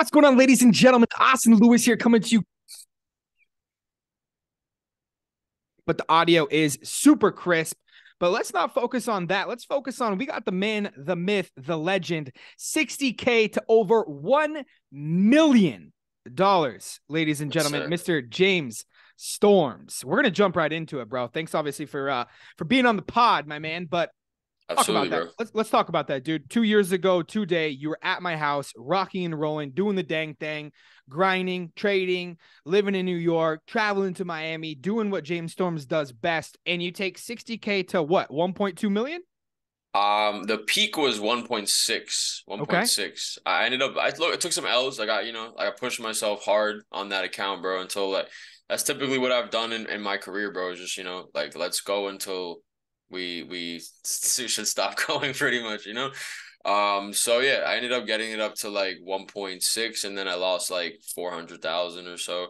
What's going on, ladies and gentlemen? Austin Lewis here coming to you. But the audio is super crisp. But let's not focus on that. Let's focus on, we got the man, the myth, the legend, $60K to over $1 million, ladies and Yes, gentlemen, sir. Mr. James Storms. We're going to jump right into it, bro. Thanks obviously for being on the pod, my man. But talk Absolutely, about that. bro. Let's talk about that, dude. 2 years ago today, you were at my house, rocking and rolling, doing the dang thing, grinding, trading, living in New York, traveling to Miami, doing what James Storms does best, and you take 60K to what? 1.2 million? The peak was 1.6, Okay. 1.6. I ended up I took some L's. I pushed myself hard on that account, bro, until like that's typically what I've done in my career, bro. Is just, like let's go until we should stop going pretty much, you know? So yeah, I ended up getting it up to like 1.6 and then I lost like 400,000 or so.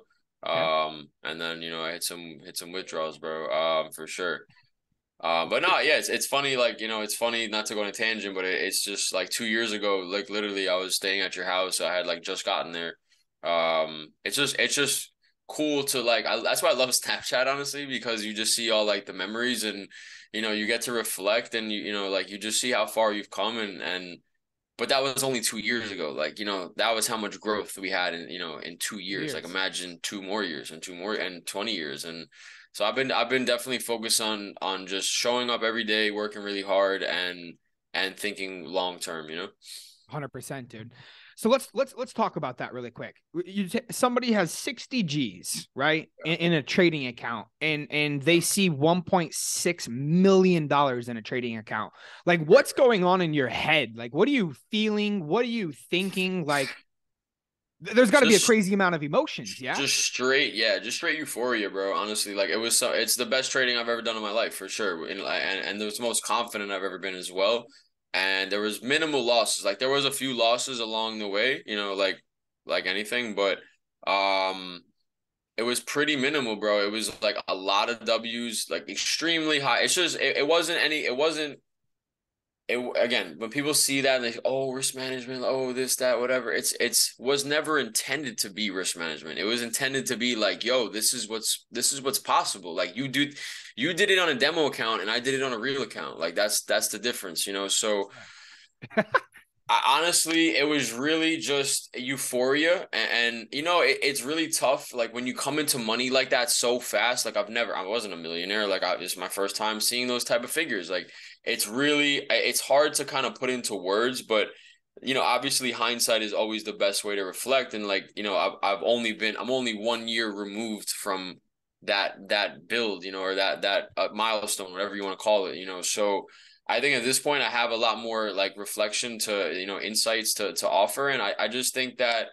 Okay. And then, I hit some withdrawals, bro. For sure. But no, yeah, it's funny. Like, it's funny not to go on a tangent, but it's just like 2 years ago, like literally, I was staying at your house. I had like just gotten there. It's just cool to like. That's why I love Snapchat, honestly, because you just see all like the memories and you get to reflect and like you just see how far you've come and. But that was only 2 years ago. Like, that was how much growth we had in 2 years. Like Years. imagine 2 more years and two more and 20 years. And so I've been definitely focused on just showing up every day, working really hard and thinking long term. 100%, dude. So let's talk about that really quick. Somebody has 60 G's, right, in a trading account, and they see 1.6 million dollars in a trading account. Like, Right. what's going on in your head? Like, what are you feeling? What are you thinking? Like, there's got to be a Just crazy amount of emotions, yeah? just straight, yeah, just straight euphoria, bro. Honestly, like it's the best trading I've ever done in my life for sure. And it was the most confident I've ever been as well. And there was minimal losses. Like there was a few losses along the way, like anything, but um it was pretty minimal, bro. It was like a lot of W's, like extremely high. It's just again, when people see that and they, oh, risk management, oh, this, that, whatever, it's was never intended to be risk management. It was intended to be like, yo, this is what's possible. Like you did it on a demo account and I did it on a real account. Like that's the difference. So Yeah. honestly, it was really just euphoria, and it's really tough. Like when you come into money like that so fast. Like I wasn't a millionaire. Like it's my first time seeing those type of figures. Like it's hard to kind of put into words, but obviously hindsight is always the best way to reflect. And like I'm only 1 year removed from that build, or that milestone, whatever you want to call it. So I think at this point I have a lot more like reflection to insights to offer, and I just think that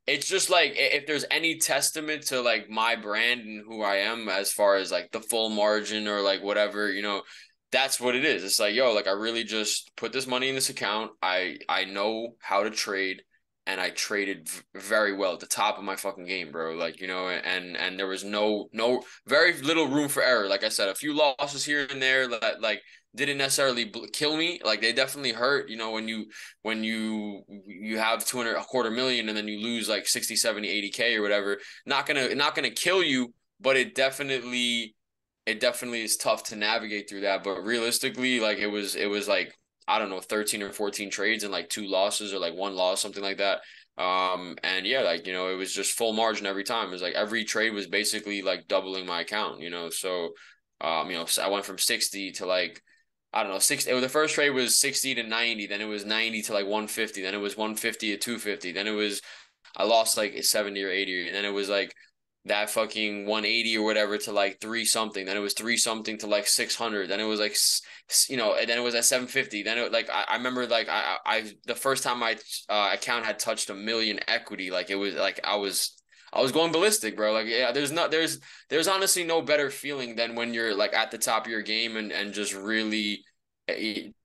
it's just like if there's any testament to like my brand and who I am as far as like the full margin or like whatever, that's what it is. It's like, yo, like I really just put this money in this account. I know how to trade and I traded very well at the top of my fucking game, bro. Like, and there was no very little room for error. Like I said, a few losses here and there that like didn't necessarily kill me. Like they definitely hurt, when you have 200 a quarter million and then you lose like 60, 70, 80K or whatever. Not gonna kill you, but it definitely is tough to navigate through that. But realistically, like it was like I don't know, 13 or 14 trades and like two losses or like one loss, something like that. And yeah, like, it was just full margin every time. It was like every trade was basically like doubling my account. So so I went from 60 to like I don't know, 60. The first trade was 60 to 90, then it was 90 to like 150, then it was 150 to 250, then it was I lost like 70 or 80, and then it was like that fucking 180 or whatever to like three something. Then it was three something to like 600. Then it was like, and then it was at 750. Then it like I remember like I the first time my account had touched a million equity, like it was like I was going ballistic, bro. Like yeah, there's honestly no better feeling than when you're like at the top of your game and just really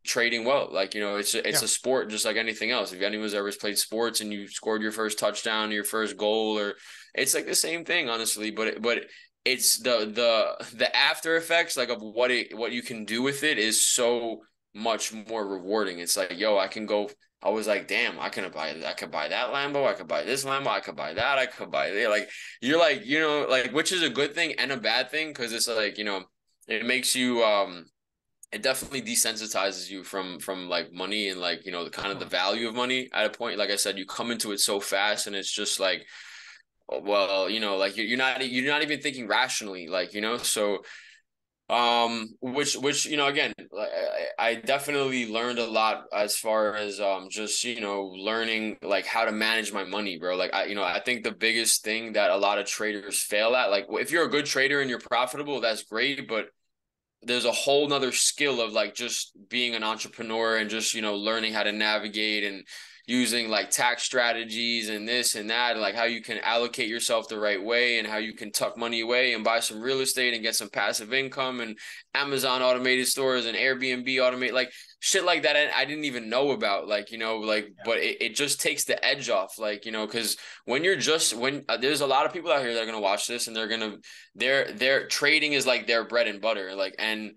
trading well. Like, it's Yeah. a sport just like anything else. If anyone's ever played sports and you scored your first touchdown, your first goal, or it's like the same thing, honestly. But it's the after effects like of what you can do with it is so much more rewarding. It's like, yo, I can go I was like, damn, I could buy that Lambo, I could buy this Lambo, I could buy that, I could buy that. Like you're like, like which is a good thing and a bad thing because it's like, it makes you it definitely desensitizes you from like money and like, the Of kind of the course. value of money at a point. Like I said, you come into it so fast and it's just like, well, like you're not even thinking rationally, like, so which again, like I definitely learned a lot as far as just learning like how to manage my money, bro. Like I think the biggest thing that a lot of traders fail at, like if you're a good trader and you're profitable, that's great, but there's a whole nother skill of like just being an entrepreneur and just learning how to navigate and using like tax strategies and this and that, and like how you can allocate yourself the right way and how you can tuck money away and buy some real estate and get some passive income and Amazon automated stores and Airbnb automate, like shit like that I didn't even know about, like like, Yeah. but it just takes the edge off, like because when you're just when there's a lot of people out here that are going to watch this and they're going to their trading is like their bread and butter, like, and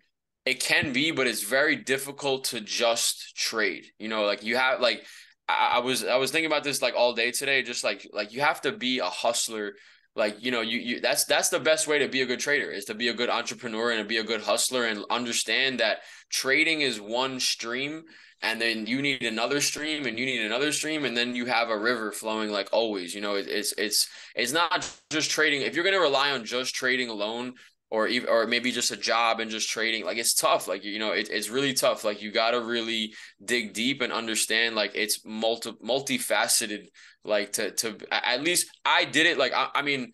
it can be, but it's very difficult to just trade, like you have like I was thinking about this like all day today, just like you have to be a hustler, like you that's the best way to be a good trader, is to be a good entrepreneur and to be a good hustler and understand that trading is one stream, and then you need another stream and you need another stream, and then you have a river flowing, like always, it's not just trading. If you're going to rely on just trading alone, or maybe just a job and just trading, like it's tough, like it's really tough, like you got to really dig deep and understand like it's multifaceted, like to at least I did it, like I mean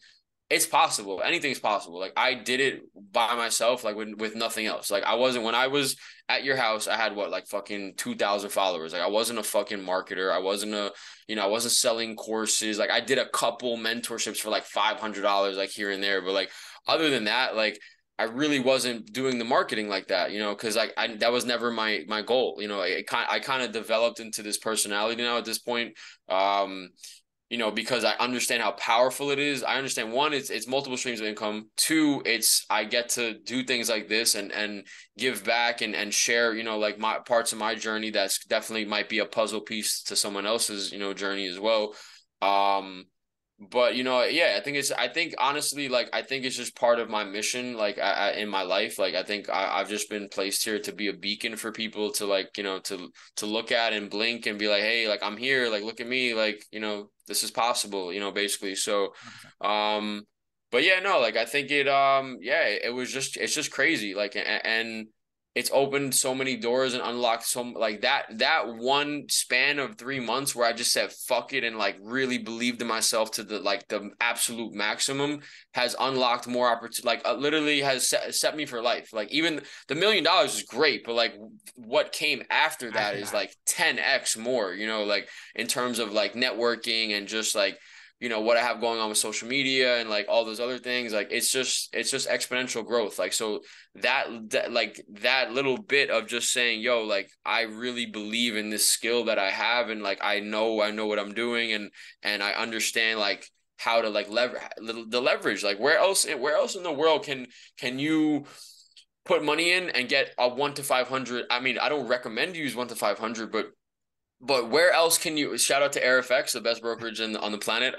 it's possible. Anything's possible. Like I did it by myself, like with nothing else. Like I wasn't, when I was at your house, I had what, like fucking 2,000 followers. Like I wasn't a fucking marketer. I wasn't I wasn't selling courses. Like I did a couple mentorships for like $500, like here and there. But like other than that, like I really wasn't doing the marketing like that, because like that was never my goal. I kind of developed into this personality now at this point. Because I understand how powerful it is. I understand, one, it's multiple streams of income. Two, it's I get to do things like this and give back and share, like my parts of my journey that's definitely might be a puzzle piece to someone else's, journey as well. Um, but yeah, I think honestly, like I think it's just part of my mission, like in my life. Like I think I've just been placed here to be a beacon for people to, like, to look at and blink and be like, hey, like I'm here, like look at me, like this is possible, basically. So 100%. but yeah, no, like I think yeah, it's just crazy, like, and it's opened so many doors and unlocked so, like that one span of 3 months where I just said fuck it and like really believed in myself to the absolute maximum, has unlocked more opportunity, like literally has set me for life. Like even the $1 million is great, but like what came after that After is that. like 10x more, like in terms of like networking and just like what I have going on with social media and like all those other things. Like it's just exponential growth. Like so that like that little bit of just saying, yo, like I really believe in this skill that I have, and like I know what I'm doing, and I understand like how to like the leverage. Like where else in the world can you put money in and get a 1 to 500? I mean, I don't recommend you use 1 to 500, but where else can you, shout out to AirFX, the best brokerage on the planet?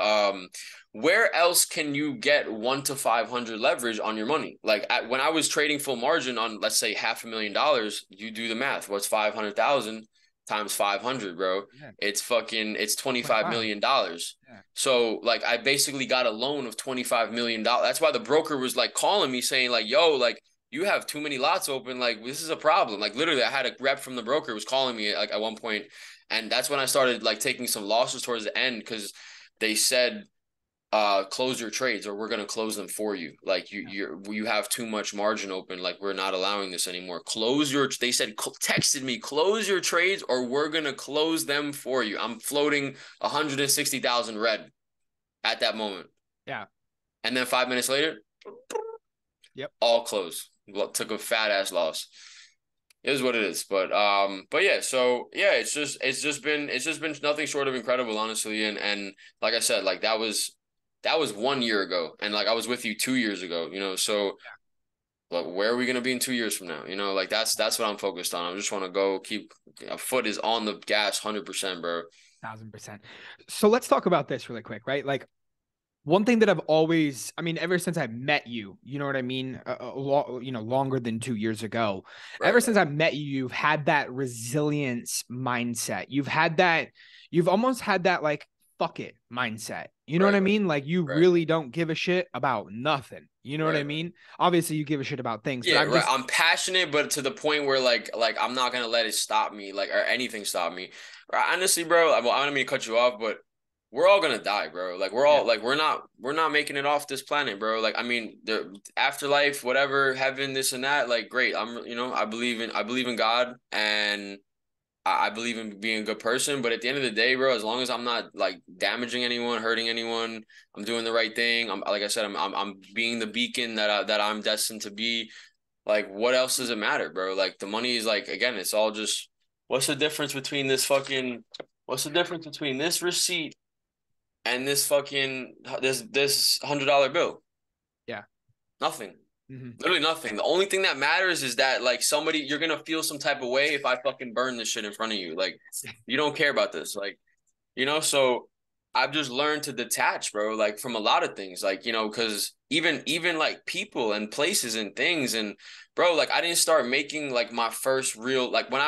Where else can you get 1 to 500 leverage on your money? Like when I was trading full margin on, let's say, $500,000, you do the math. What's 500,000 times 500, bro? Yeah. It's $25 25. million. Yeah. So like I basically got a loan of $25 million. That's why the broker was like calling me saying like, yo, like you have too many lots open. Like this is a problem. Like literally I had a rep from the broker was calling me like at one point, and that's when I started like taking some losses towards the end, because they said, close your trades or we're going to close them for you. Like Yeah. you have too much margin open. Like we're not allowing this anymore. They said, texted me, close your trades or we're going to close them for you. I'm floating 160,000 red at that moment. Yeah. And then 5 minutes later, Yep. all closed. Took a fat ass loss. It is what it is. But yeah, so yeah, it's just been nothing short of incredible, honestly. And like I said, like that was 1 year ago, and like I was with you 2 years ago, so But where are we gonna be in 2 years from now? You know, like that's what I'm focused on. I just want to go keep a foot is on the gas 100%, bro. 1,000%. So let's talk about this really quick, right? Like one thing that I've always, I mean, ever since I met you, you know what I mean? Longer than 2 years ago. Right. Ever since I met you, you've had that resilience mindset. You've almost had that like, fuck it mindset. You know what Right. I mean? Like you Right. really don't give a shit about nothing. You know what I Right. mean? Obviously, you give a shit about things, but Yeah, I'm right. just, I'm passionate, but to the point where like I'm not gonna let it stop me, like or anything stop me. Right, honestly, bro, well, I don't mean to cut you off, but we're all gonna die, bro. Like we're yeah, all like we're not making it off this planet, bro. Like I mean, the afterlife, whatever, heaven, this and that. Like great, I believe in God, and I believe in being a good person. But at the end of the day, bro, as long as I'm not like damaging anyone, hurting anyone, I'm doing the right thing. I'm like I said, I'm being the beacon that I'm destined to be. Like, what else does it matter, bro? Like, the money is like, again, it's all just, what's the difference between what's the difference between this receipt and this $100 bill? yeah. Nothing. Mhm. Literally nothing. The only thing that matters is that, like, you're gonna feel some type of way if I fucking burn this shit in front of you. Like, you don't care about this. Like, so I've just learned to detach, bro, like from a lot of things, like, because even like people and places and things, and bro, like I didn't start making like my first real, like when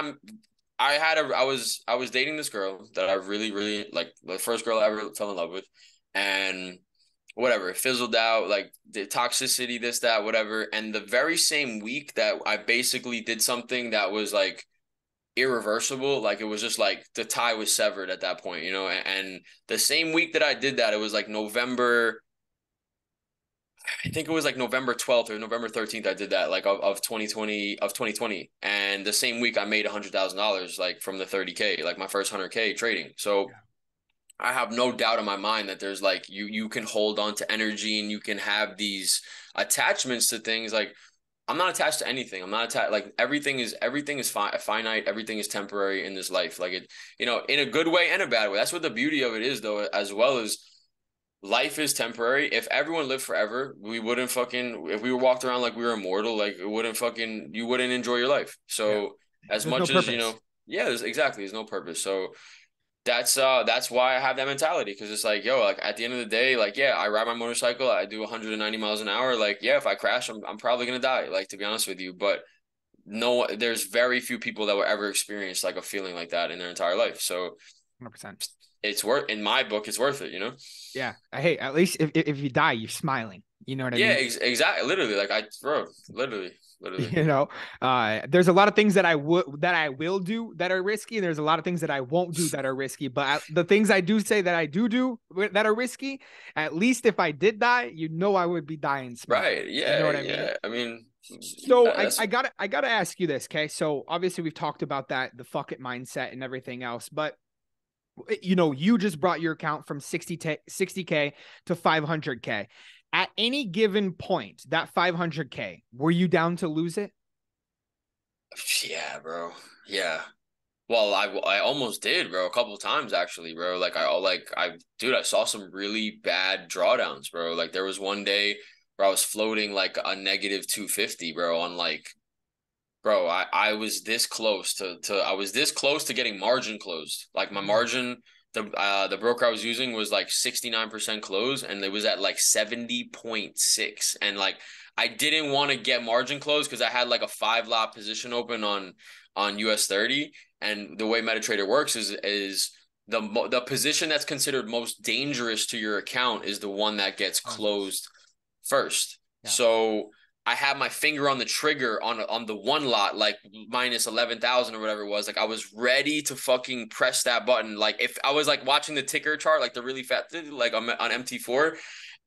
I was dating this girl that I really, really like, the first girl I ever fell in love with, and whatever, it fizzled out, like the toxicity, this, that, whatever. And the very same week that I basically did something that was like irreversible, like it was just like the tie was severed at that point, and the same week that I did that, it was like November, I think it was like November 12th or November 13th. I did that like of 2020, and the same week I made $100,000 like from the 30K, like my first 100K trading. So I have no doubt in my mind that there's like you can hold on to energy and you can have these attachments to things. Like I'm not attached to anything. I'm not attached. Like everything is finite. Everything is temporary in this life. Like it, in a good way and a bad way. That's what the beauty of it is, though. As well as life is temporary. If everyone lived forever, we wouldn't fucking. If we walked around like we were immortal, like it wouldn't fucking. You wouldn't enjoy your life. Yeah. So as There's no much as purpose. yeah, there's no purpose. So that's why I have that mentality, because it's like, yo, like at the end of the day, like yeah, I ride my motorcycle, I do 190 miles an hour, like yeah, if I crash, I'm probably gonna die, like to be honest with you. But no, there's very few people that will ever experience like a feeling like that in their entire life. So 100%. it's worth, in my book, it's worth it. Yeah. Hey, at least if you die, you're smiling. You know what I Yeah, mean? exactly. Literally, like bro, literally. You know, there's a lot of things that I will do that are risky, and there's a lot of things that I won't do that are risky. But the things I do say that I do that are risky, at least if I did die, I would be dying smiling. Right. You know Yeah. what I mean? Yeah. I mean, So that's I gotta ask you this, okay? So obviously we've talked about that, the fuck it mindset and everything else, but you just brought your account from 60K to 500K. At any given point, that 500K, were you down to lose it? yeah, bro. Yeah. Well, I almost did, bro, a couple of times actually, bro. Dude, I saw some really bad drawdowns, bro. Like there was one day where I was floating like a negative 250, bro, on like, bro, I was this close to I was this close to getting margin closed. Like my margin, the broker I was using was like 69% close, and it was at like 70.6. And like I didn't want to get margin closed because I had like a 5 lot position open on US 30. And the way MetaTrader works is the position that's considered most dangerous to your account is the one that gets Closes. closed first. Yeah. So I had my finger on the trigger on the one lot, like minus 11,000 or whatever it was. Like I was ready to fucking press that button. Like if I was like watching the ticker chart, like the really fat, like on MT4,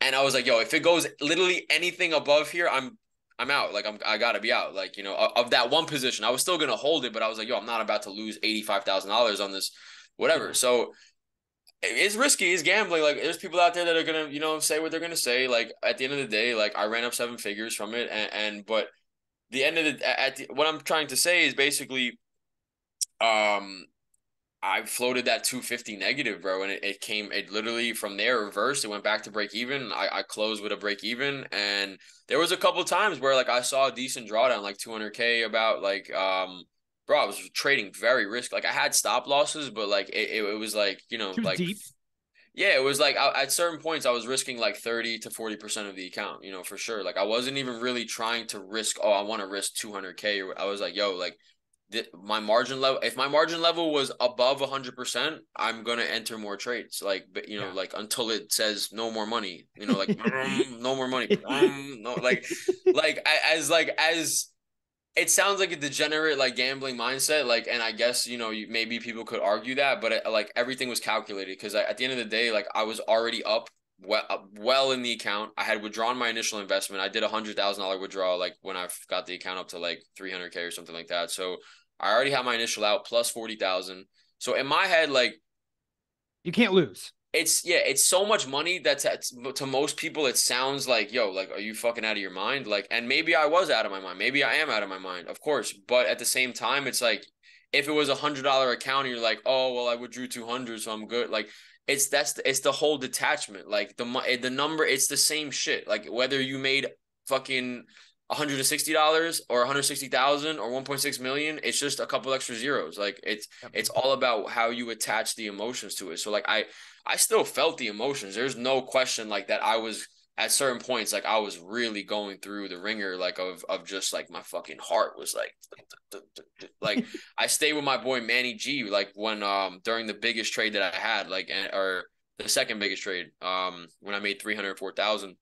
and I was like, yo, if it goes literally anything above here, I'm out. Like I gotta be out. Like of that one position, I was still gonna hold it, but I was like, yo, I'm not about to lose $85,000 on this, whatever. Yeah. So it's risky. It's gambling. Like there's people out there that are gonna, say what they're gonna say. Like at the end of the day, like I ran up 7 figures from it, and but the end of what I'm trying to say is basically, um, I floated that 250 negative, bro, and it literally from there reversed. It went back to break even. I closed with a break even, and there was a couple times where like I saw a decent drawdown, like 200K about like bro, I was trading very risk. Like I had stop losses, but like it was like, She was like deep. yeah, it was like at certain points I was risking like 30 to 40% of the account, for sure. Like I wasn't even really trying to risk, oh, I want to risk 200K. Or I was like, yo, like my margin level, if my margin level was above 100%, I'm going to enter more trades. Like, but Yeah. like until it says no more money, like no more money. No, as it sounds like a degenerate like gambling mindset, like, and I guess maybe people could argue that, but like everything was calculated because at the end of the day, like I was already well in the account. I had withdrawn my initial investment. I did $100,000 withdrawal like when I got the account up to like 300K or something like that. So I already had my initial out plus 40,000. So in my head, like You can't lose. it's so much money that to most people it sounds like, yo, like, are you fucking out of your mind? Like, and maybe I was out of my mind, maybe I am out of my mind, of course, but at the same time it's like if it was $100 account and you're like, oh well, I withdrew 200 so I'm good, like it's the whole detachment, like the number, it's the same shit, like whether you made fucking $160 or 160,000 or 1.6 million, it's just a couple extra zeros. Like Yep. it's all about how you attach the emotions to it. So like I still felt the emotions. There's no question like that. I was at certain points like I was really going through the ringer like of just like my fucking heart was like I stayed with my boy Manny G like when during the biggest trade that I had like or the second biggest trade when I made 304,000.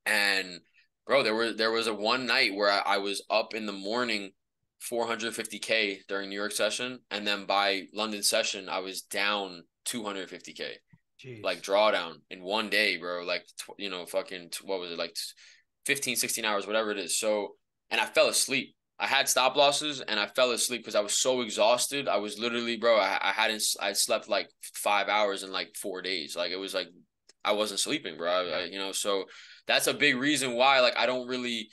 And bro, there was a one night where I was up in the morning 450K during New York session, and then by London session I was down 250K, like Jeez. drawdown in one day, bro. Like fucking what was it, like 15, 16 hours, whatever it is. So, and I fell asleep. I had stop losses and I fell asleep because I was so exhausted. I was literally, bro, I slept like 5 hours in like 4 days. Like it was like I wasn't sleeping, bro. Yeah. So that's a big reason why like I don't really,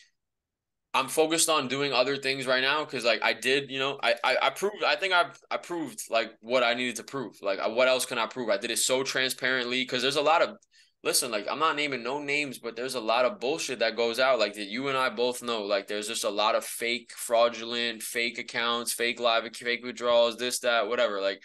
I'm focused on doing other things right now because like I did, I proved, I think I proved like what I needed to prove. Like what else can I prove? I did it so transparently because there's a lot of, listen, like I'm not naming no names, but there's a lot of bullshit that goes out like that you and I both know. Like there's just a lot of fake, fraudulent, fake accounts, fake live, fake withdrawals, this, that, whatever. Like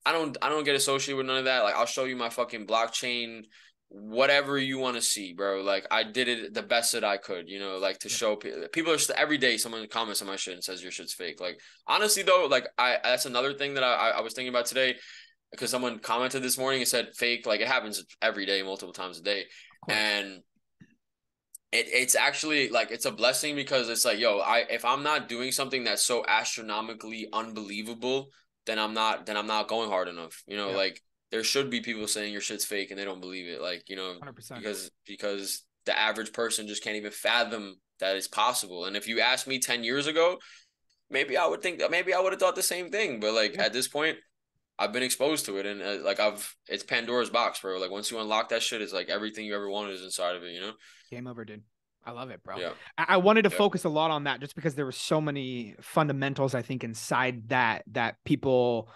I don't get associated with none of that. Like I'll show you my fucking blockchain, whatever you want to see, bro. Like I did it the best that I could, like to Yep. show people are every day someone comments on my shit and says your shit's fake. Like honestly though, like I that's another thing that I was thinking about today because someone commented this morning and said fake. Like it happens every day, multiple times a day, Of course. and it's actually like it's a blessing because it's like, yo, if I'm not doing something that's so astronomically unbelievable, then I'm not going hard enough. Yep. Like there should be people saying your shit's fake and they don't believe it. Like, 100%. because the average person just can't even fathom that it's possible. And if you asked me 10 years ago, maybe I would have thought the same thing. But like Yeah. at this point, I've been exposed to it and like it's Pandora's box, bro. Like once you unlock that shit, it's like everything you ever wanted is inside of it. Game over, dude. I love it, bro. Yeah. I wanted to Yeah. focus a lot on that just because there were so many fundamentals, I think, inside that people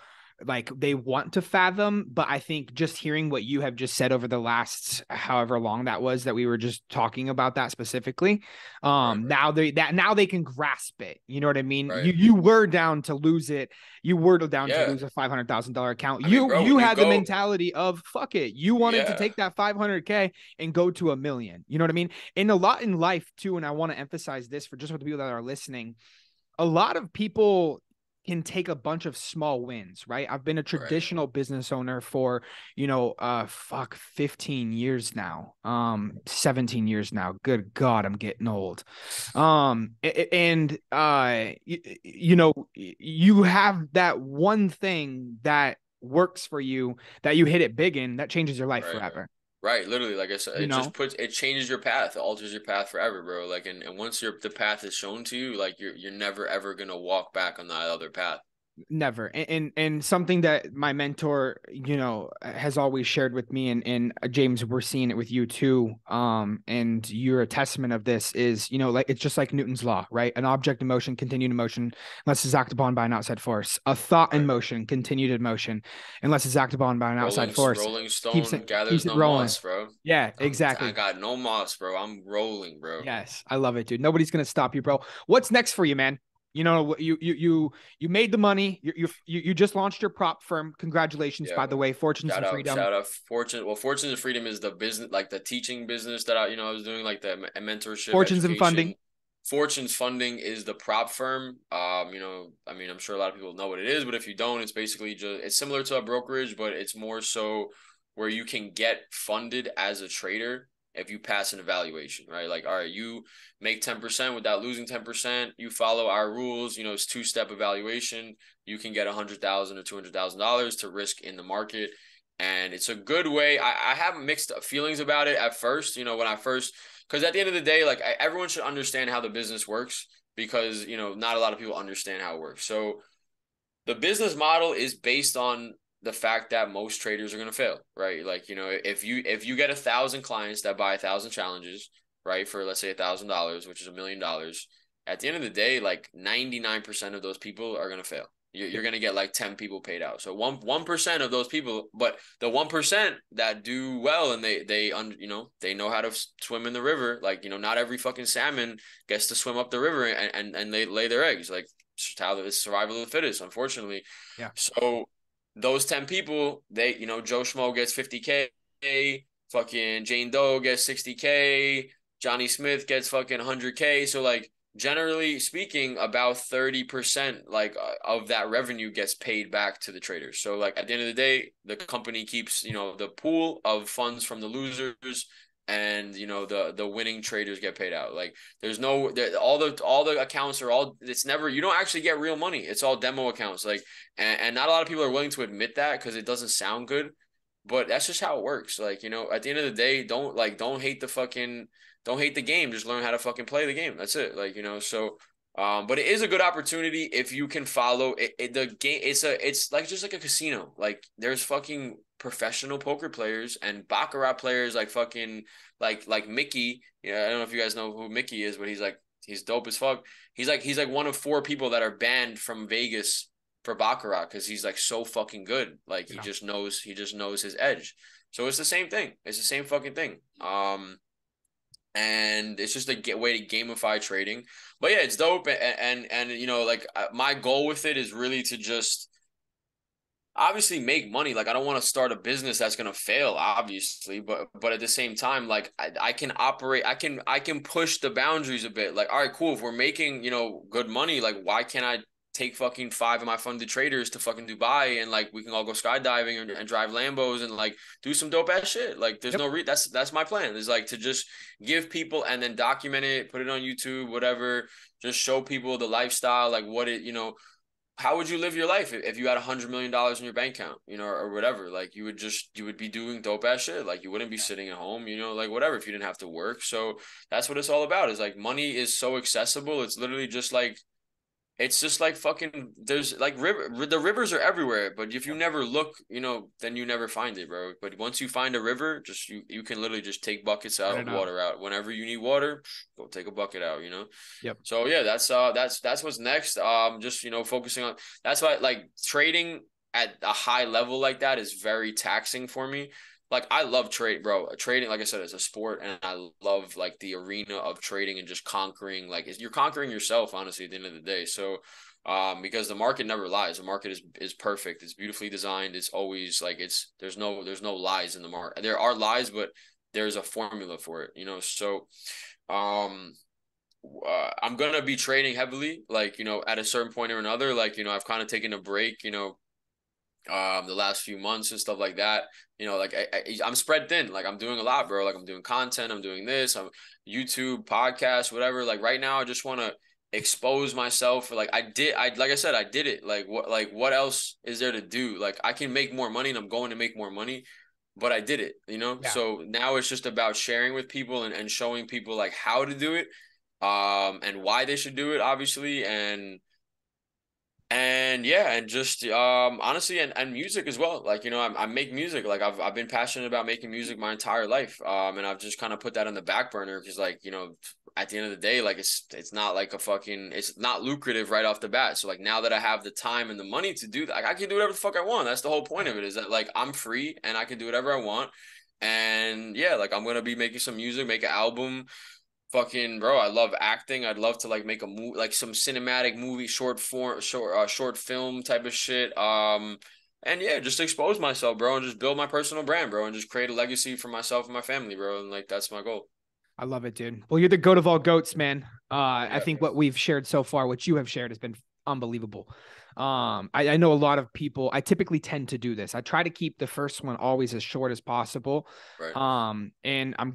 like they want to fathom. But I think just hearing what you have just said over the last however long that was that we were just talking about that specifically, Right. now they can grasp it. You know what I mean? Right. You were down to lose it. You were down to Yeah. lose a $500,000 account. I mean, bro, You when you had the go, mentality of fuck it. You wanted to yeah, take that 500K and go to 1 million. You know what I mean? And a lot in life too, and I want to emphasize this for just for the people that are listening, a lot of people can take a bunch of small wins, right? I've been a right. traditional business owner for, 15 years now. 17 years now. Good God, I'm getting old. And you have that one thing that works for you that you hit it big in that changes your life Right. forever. Right. Literally, like I said, You know? it changes your path, it alters your path forever, bro. Like, and once the path is shown to you, like you're never ever gonna walk back on that other path. Never. And something that my mentor, has always shared with me, and James, we're seeing it with you too. And you're a testament of this is, like it's just like Newton's law, right? An object in motion, continued in motion, unless it's acted upon by an outside force. A thought in Right. motion, continued in motion, unless it's acted upon by an outside Rolling force. Rolling Keeps Stone it keeps gathers it no rolling. moss, bro. Yeah, I exactly. got no moss, bro. I'm rolling, bro. Yes, I love it, dude. Nobody's gonna stop you, bro. What's next for you, man? You made the money. You just launched your prop firm. Congratulations, Yeah. by the way. Fortunes and Freedom. Shout out. Fortune and Freedom is the business, like the teaching business that I was doing, like the mentorship, Fortunes and education. Funding. Fortune's Funding is the prop firm. I mean, I'm sure a lot of people know what it is, but if you don't, it's basically it's similar to a brokerage, but it's more so where you can get funded as a trader if you pass an evaluation, right? Like, all right, you make 10% without losing 10%. You follow our rules. It's two-step evaluation. You can get $100,000 or $200,000 to risk in the market. And it's a good way. I have mixed feelings about it at first, when I first, because at the end of the day, like everyone should understand how the business works because, not a lot of people understand how it works. So the business model is based on the fact that most traders are going to fail, right? Like, if you get 1,000 clients that buy 1,000 challenges, right, for let's say $1,000, which is $1,000,000, at the end of the day, like 99% of those people are going to fail. You're going to get like 10 people paid out. So 1% of those people, but the 1% that do well and they know how to swim in the river. Like, not every fucking salmon gets to swim up the river and they lay their eggs. Like, how it's survival of the fittest, unfortunately. Yeah. So those 10 people, Joe Schmo gets 50K, fucking Jane Doe gets 60K, Johnny Smith gets fucking 100K. So like generally speaking, about 30% like of that revenue gets paid back to the traders. So like at the end of the day, the company keeps, the pool of funds from the losers and the winning traders get paid out. Like there's no all the accounts are all it's never you don't actually get real money. It's all demo accounts. Like and not a lot of people are willing to admit that because it doesn't sound good, but that's just how it works. Like, at the end of the day, don't hate don't hate the game. Just learn how to fucking play the game. That's it. Like, so but it is a good opportunity if you can follow it. The game, it's like just like a casino. Like there's fucking professional poker players and baccarat players like fucking like Mickey. Yeah, I don't know if you guys know who Mickey is, but he's dope as fuck. He's like one of 4 people that are banned from Vegas for baccarat because he's like so fucking good. Like Yeah. he just knows his edge. So it's the same thing. It's the same fucking thing. And it's just a way to gamify trading. But yeah, it's dope. And like my goal with it is really to just obviously make money. Like I don't want to start a business that's gonna fail, obviously, but at the same time, like I can operate, I can push the boundaries a bit. Like, all right, cool. If we're making, good money, like why can't I take fucking 5 of my funded traders to fucking Dubai and like we can all go skydiving and drive Lambos and like do some dope ass shit. Like there's Yep. no that's my plan. Is like to just give people and then document it, put it on YouTube, whatever, just show people the lifestyle, like what it, how would you live your life if you had $100 million in your bank account, or whatever? Like you would be doing dope ass shit. Like you wouldn't be sitting at home, like whatever if you didn't have to work. So that's what it's all about. Is like money is so accessible. It's literally just like it's just like fucking there's like the rivers are everywhere, but if you Yep. never look, then you never find it, bro. But once you find a river, just you can literally just take buckets I out don't of know. water out. Whenever you need water, go take a bucket out. Yep. So yeah, that's what's next. Just focusing on that's why like trading at a high level like that is very taxing for me. Like I love trade, bro. Trading, like I said, is a sport, and I love like the arena of trading and just conquering. Like you're conquering yourself, honestly, at the end of the day. So, because the market never lies. The market is perfect. It's beautifully designed. It's always like there's no lies in the market. There are lies, but there's a formula for it. So, um, I'm gonna be trading heavily, like at a certain point or another. Like I've kind of taken a break. The last few months and stuff like that. Like I'm spread thin. Like I'm doing a lot, bro. Like I'm doing content. I'm doing this. I'm YouTube, podcast, whatever. Like right now, I just want to expose myself. Like like I said, I did it. What else is there to do? Like I can make more money, and I'm going to make more money. But I did it. Yeah. So now it's just about sharing with people and showing people like how to do it, and why they should do it, obviously, and And yeah, and just honestly, and music as well. Like, you know, I make music. Like I've been passionate about making music my entire life. And I've just kind of put that on the back burner because, like, you know, at the end of the day, like it's not like a fucking, it's not lucrative right off the bat. So like now that I have the time and the money to do that, like, I can do whatever the fuck I want. That's the whole point of it, is that like I'm free and I can do whatever I want. And yeah, like I'm gonna be making some music, make an album. Fucking bro, I love acting. I'd love to like make a movie, like some cinematic movie, short form, short film type of shit. And yeah, just expose myself, bro, and just build my personal brand, bro, and just create a legacy for myself and my family, bro. And like that's my goal. I love it, dude. Well, you're the goat of all goats, man. I Yeah, think what we've shared so far, what you have shared, has been unbelievable. I know a lot of people. I typically tend to do this. I try to keep the first one always as short as possible. right. And I'm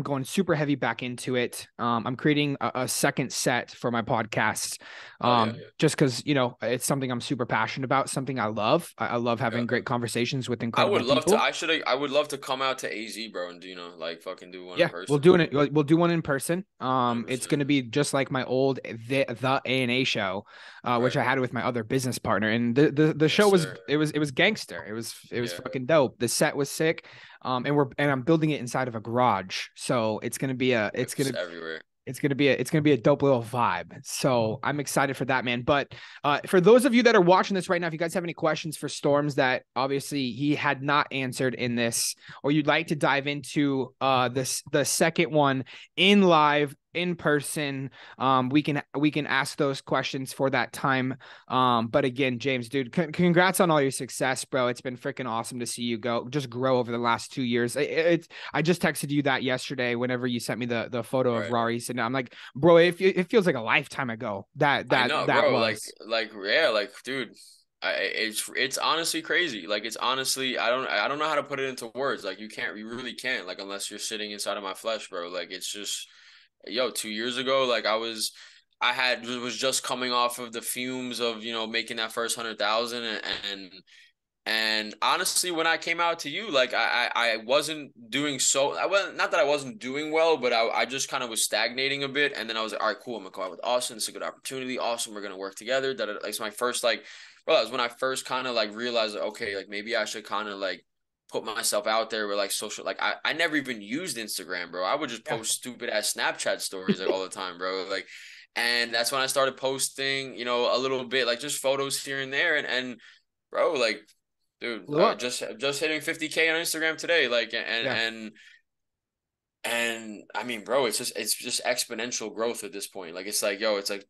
going super heavy back into it. I'm creating a second set for my podcast. Oh yeah, Just because, you know, it's something I'm super passionate about, something I love. I love yeah. having great conversations with I would incredible love to. people. I would love to come out to AZ, bro, and do, you know, like fucking do one in Yeah, we'll person. do it. We'll do one in person. It's 100%. going to be just like my old the ANA show, which Right. I had with my other business partner, and the Yes, show was sir. it was gangster. It was Yeah. fucking dope. The set was sick, and I'm building it inside of a garage, so Vibes everywhere. it's gonna be a dope little vibe. So I'm excited for that, man. But for those of you that are watching this right now, if you guys have any questions for Storms that obviously he had not answered in this, or you'd like to dive into the second one in live in person, we can ask those questions for that time. But again, James, dude, congrats on all your success, bro. It's been freaking awesome to see you just grow over the last 2 years. I just texted you that yesterday whenever you sent me the photo of Right. Rari. And I'm like, bro, it feels like a lifetime ago that I that know, that bro. was. Yeah, like, dude, it's honestly crazy. Like, it's honestly, I don't know how to put it into words. Like, you really can't. Like, unless you're sitting inside of my flesh, bro. Like, it's just, yo, 2 years ago, like, I was just coming off of the fumes of, you know, making that first 100,000, and honestly, when I came out to you, like I wasn't doing so. I wasn't, not that I wasn't doing well, but I just kind of was stagnating a bit. And then I was like, all right, cool. I'm gonna go out with Austin. It's a good opportunity. Awesome. We're gonna work together. That it's my first like. Well, that was when I first kind of like realized, like, okay, like maybe I should kind of like put myself out there with like social. Like I never even used Instagram, bro. I would just Yeah. post stupid ass Snapchat stories like all the time, bro. Like, and that's when I started posting, you know, a little bit like just photos here and there, and bro, like, dude, Blew up. just hitting 50K on Instagram today, like, Yeah. and I mean, bro, it's just exponential growth at this point. Like, it's like, yo, it's Yep.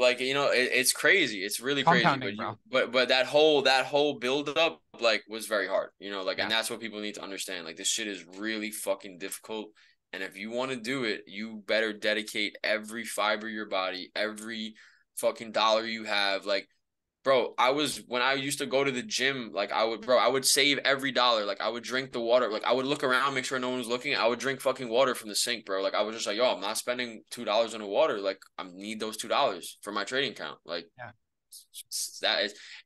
like, you know, it's crazy. It's really crazy. Compounding, bro. But that whole build up like was very hard, you know, like, Yeah. and that's what people need to understand. Like, this shit is really fucking difficult. And if you want to do it, you better dedicate every fiber of your body, every fucking dollar you have. Like, bro, when I used to go to the gym, like I would save every dollar. Like, I would drink the water. Like, I would look around, make sure no one was looking. I would drink fucking water from the sink, bro. Like, I was just like, yo, I'm not spending $2 on the water. Like, I need those $2 for my trading account. Like, Yeah.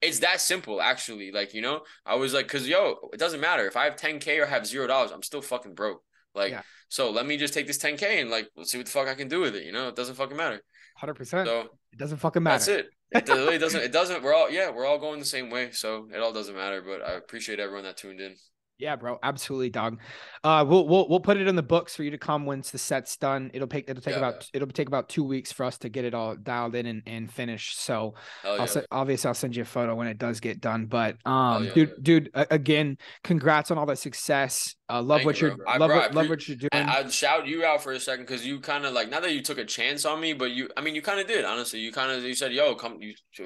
it's that simple, actually. Like, you know, I was like, cause yo, it doesn't matter if I have 10K or have $0. I'm still fucking broke. Like, Yeah. so let me just take this 10K and like let's see what the fuck I can do with it. You know, it doesn't fucking matter. 100%. So It doesn't fucking that's matter. it. It really doesn't. It doesn't. We're all going the same way, so it all doesn't matter. But I appreciate everyone that tuned in. Yeah, bro, absolutely, dog. We'll put it in the books for you to come once the set's done. Yeah, It'll take about 2 weeks for us to get it all dialed in and finished. So hell yeah, obviously I'll send you a photo when it does get done. But hell yeah. again, congrats on all the success. Thank you, bro. Love what you're doing. I'd shout you out for a second because you kind of like, not that you took a chance on me, but I mean, you kind of did. Honestly, you said, "Yo, come."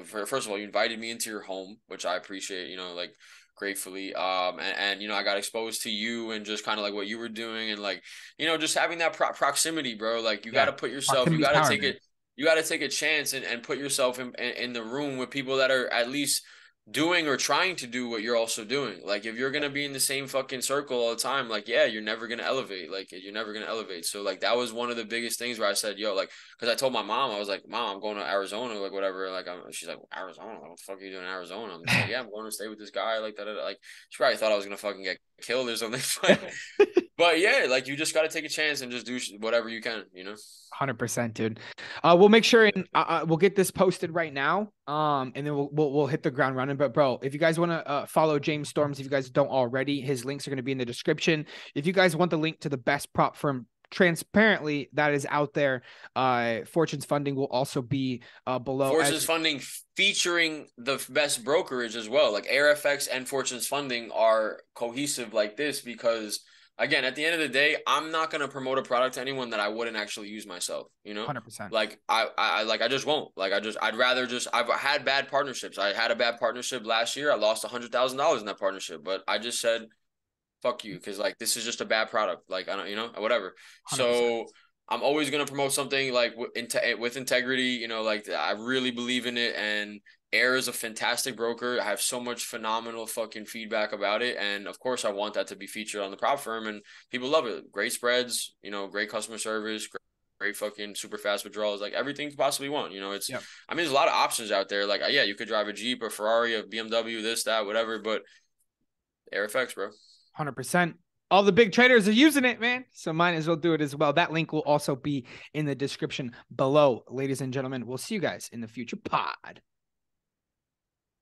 First of all, you invited me into your home, which I appreciate. You know, like, gratefully. And you know, I got exposed to you and just kind of like what you were doing, and like, you know, just having that proximity, bro. Like, you got Yeah, to put yourself. proximity's power, man. You got to take a chance and put yourself in the room with people that are at least doing or trying to do what you're also doing. Like, if you're gonna be in the same fucking circle all the time, like, yeah, you're never gonna elevate. Like, you're never gonna elevate. So like that was one of the biggest things where I said, yo, like, because I told my mom, I was like, Mom, I'm going to Arizona, like whatever. Like, she's like, Arizona, like, what the fuck are you doing in Arizona? I'm just like, yeah, I'm going to stay with this guy, like that. Like, she probably thought I was gonna fucking get killed or something. But But yeah, like you just got to take a chance and just do whatever you can, 100%, dude. We'll make sure and we'll get this posted right now. And then we'll hit the ground running. But bro, if you guys want to follow James Storms, if you guys don't already, his links are going to be in the description. If you guys want the link to the best prop firm transparently that is out there, Fortune's Funding will also be below. Fortune's Funding featuring the best brokerage as well. Like AirFX and Fortune's Funding are cohesive like this because again, at the end of the day, I'm not gonna promote a product to anyone that I wouldn't actually use myself. 100%. Like I just won't. Like I'd rather just. I've had bad partnerships. I had a bad partnership last year. I lost $100,000 in that partnership, but I just said, "Fuck you," because like this is just a bad product. Like I don't, whatever. 100%. So I'm always gonna promote something like with integrity. Like I really believe in it, and Air is a fantastic broker. I have so much phenomenal fucking feedback about it. And of course, I want that to be featured on the prop firm and people love it. Great spreads, great customer service, great fucking super fast withdrawals, like everything you possibly want. Yep. I mean, there's a lot of options out there. Like, yeah, you could drive a Jeep, a Ferrari, a BMW, this, that, whatever, but AirFX, bro. 100%. All the big traders are using it, man. So might as well do it as well. That link will also be in the description below. Ladies and gentlemen, we'll see you guys in the future pod.